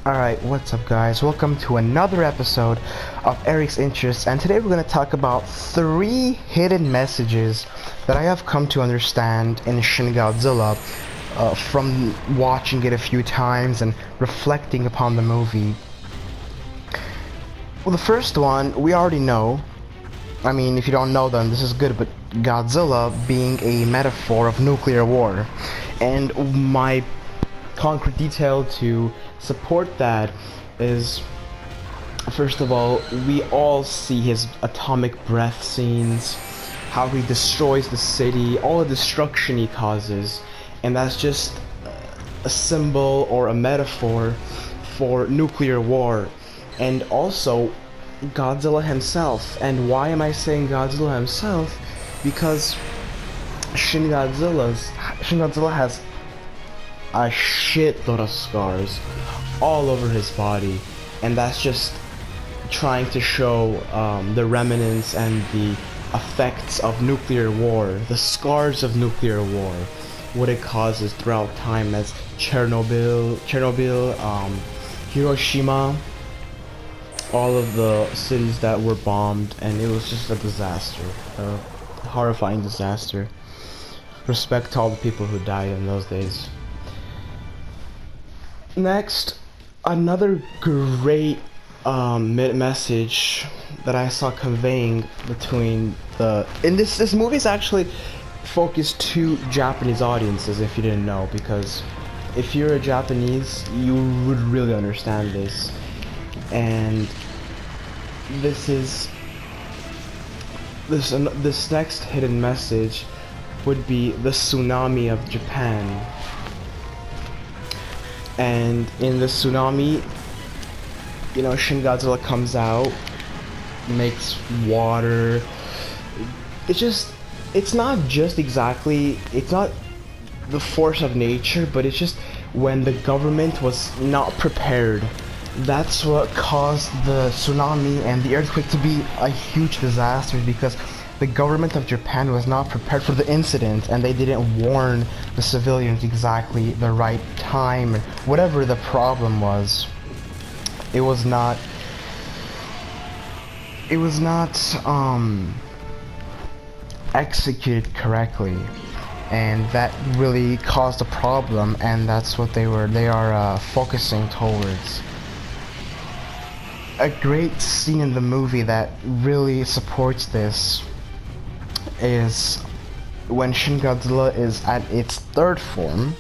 Alright, what's up guys? Welcome to another episode of Eric's Interests, and today we're going to talk about 3 hidden messages that I have come to understand in Shin Godzilla from watching it a few times and reflecting upon the movie. Well, the first one, we already know. I mean, if you don't know them, this is good, but Godzilla being a metaphor of nuclear war. And my concrete detail to support that is, first of all, we all see his atomic breath scenes, how he destroys the city, all the destruction he causes, and that's just a symbol or a metaphor for nuclear war. And also Godzilla himself. And why am I saying Godzilla himself? Because Shin Godzilla has a shitload of scars all over his body, and that's just trying to show the remnants and the effects of nuclear war, the scars of nuclear war, what it causes throughout time, as Chernobyl, Hiroshima, all of the cities that were bombed, and it was just a disaster, a horrifying disaster. Respect to all the people who died in those days. Next, another great message that I saw conveying between this movie is actually focused to Japanese audiences, if you didn't know, because if you're a Japanese, you would really understand this. And this next hidden message would be the tsunami of Japan. And in the tsunami, you know, Shin Godzilla comes out, makes water. It's not the force of nature, but it's just when the government was not prepared. That's what caused the tsunami and the earthquake to be a huge disaster, because the government of Japan was not prepared for the incident, and they didn't warn the civilians exactly the right time, and whatever the problem was, it was not executed correctly, and that really caused a problem, and that's what they are focusing towards. A great scene in the movie that really supports this is when Shin Godzilla is at its third form,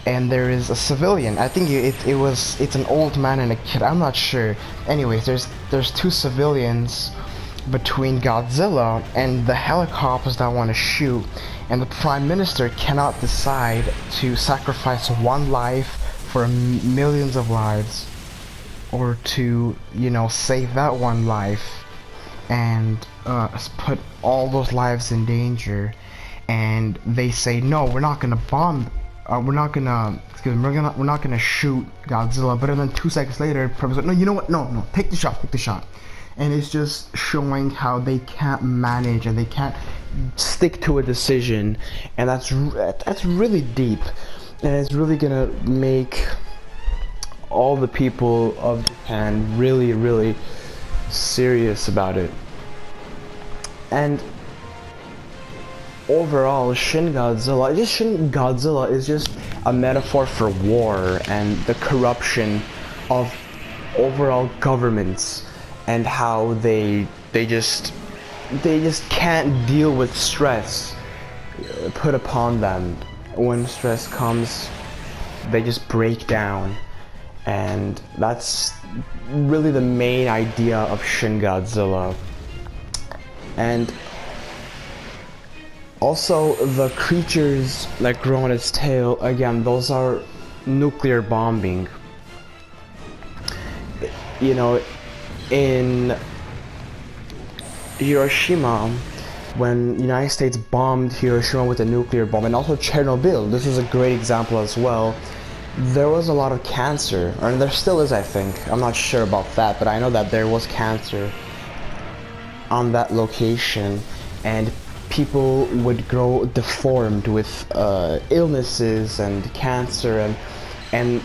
and there is a civilian. I think it's an old man and a kid, I'm not sure. Anyways, there's 2 civilians between Godzilla and the helicopters that want to shoot, and the Prime Minister cannot decide to sacrifice one life for millions of lives, or to, you know, save that one life and put all those lives in danger. And they say, no, we're not gonna bomb, we're not gonna shoot Godzilla. But then 2 seconds later, Purpose like, no, you know what, no, take the shot. And it's just showing how they can't manage and they can't stick to a decision, and that's really deep, and it's really gonna make all the people of Japan really serious about it. And overall, Shin Godzilla is just a metaphor for war and the corruption of overall governments, and how they just can't deal with stress put upon them. When stress comes, they just break down. And that's really the main idea of Shin Godzilla. And also, the creatures that grow on its tail, again, those are nuclear bombing. You know, in Hiroshima, when the United States bombed Hiroshima with a nuclear bomb, and also Chernobyl, this is a great example as well, there was a lot of cancer, or there still is, I think. I'm not sure about that, but I know that there was cancer on that location, and people would grow deformed with illnesses and cancer, and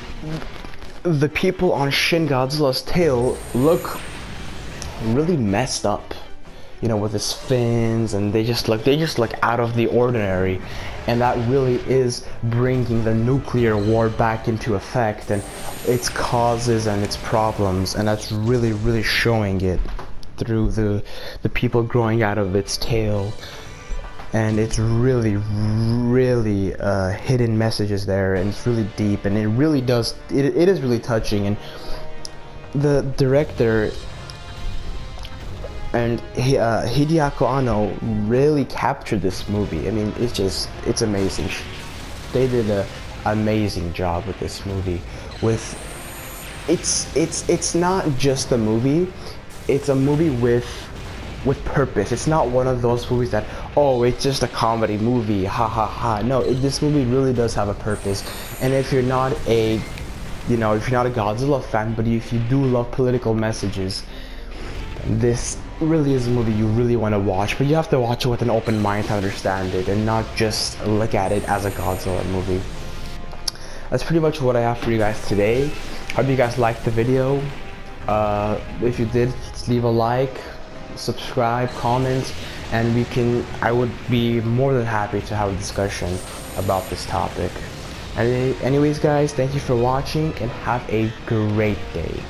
the people on Shin Godzilla's tail look really messed up, you know, with his fins, and they just look out of the ordinary, and that really is bringing the nuclear war back into effect and its causes and its problems, and that's really showing it through the people growing out of its tail. And it's really hidden messages there, and it's really deep, and it really does, it is really touching. And the director and Hideako Anno really captured this movie. I mean, it's amazing. They did an amazing job with this movie. It's not just a movie, it's a movie with purpose. It's not one of those movies that, oh, it's just a comedy movie, ha ha ha. No, this movie really does have a purpose. And if you're not a Godzilla fan, but if you do love political messages, this really is a movie you really want to watch. But you have to watch it with an open mind to understand it, and not just look at it as a Godzilla movie. That's pretty much what I have for you guys today. Hope you guys liked the video. If you did, leave a like, subscribe, comment, and I would be more than happy to have a discussion about this topic. Anyways guys, thank you for watching, and have a great day.